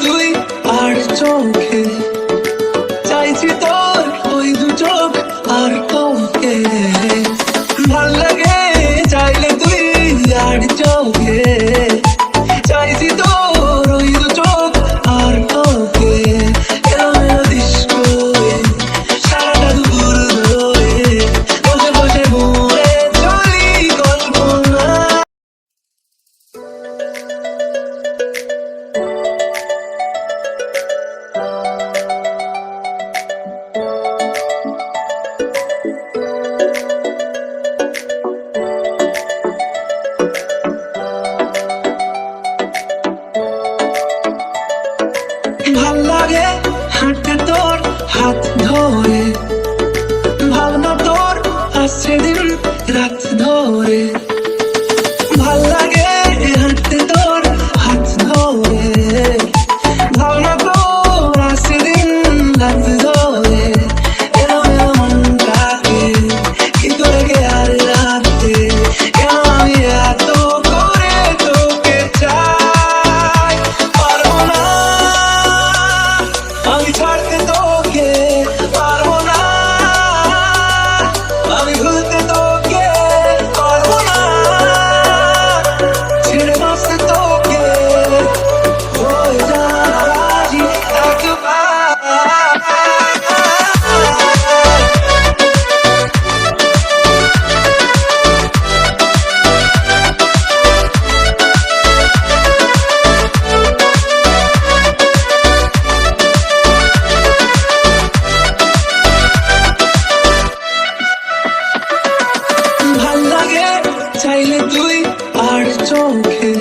তুই আর চোখে চাইছি তোর ওই দু চোখ আর কাউকে ভাল লাগে চাইলে তুই আর চোখে চাইছি তোর ওই দু চোখ আর কাউকে এলোমেলো ডিস্কোয়ে সারাটা দুপুর ধরে বসে বসে ঘুরে চলি কল্পনা। ভাল লাগে হাঁটতে তোর হাত ধরে ভাবনা তোর আসছে দিন রাত ধরে ভাল লাগে হাঁটতে তোর হাত ধরে ভাবনা তোর আসছে দিন রাত ধরে এলোমেলো মনটাকে কি করে খেয়াল রাখতে কেন আমি এত করে তোকে চাই পারবো না আমি ছাড়তে তোকে পারবো না আমি ভুলতে তোকে পারবো না ছেড়ে বাঁচতে তোকে হয়ে যাওয়া রাজি একবার। ভাল লাগে চাইলে তুই আর চোখে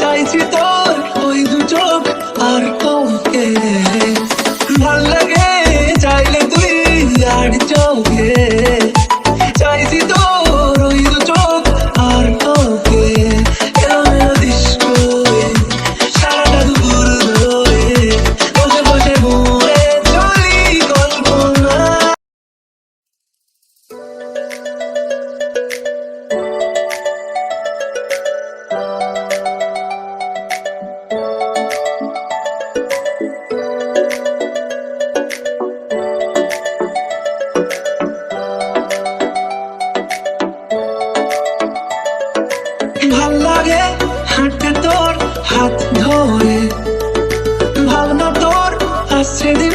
চাইছি তোর ওই দু চোখ আর কাউকে ভাল লাগে চাইলে তুই আর চোখে চাইছি তোর ওই দু চোখ আর কাউকে এলোমেলো ডিস্কোয়ে সারাটা দুপুর ধরে বসে বসে ঘুরে চলি কল্পনা। ভাল লাগে হাঁটতে তোর হাত ধরে ভাবনা তোর আসছে দিন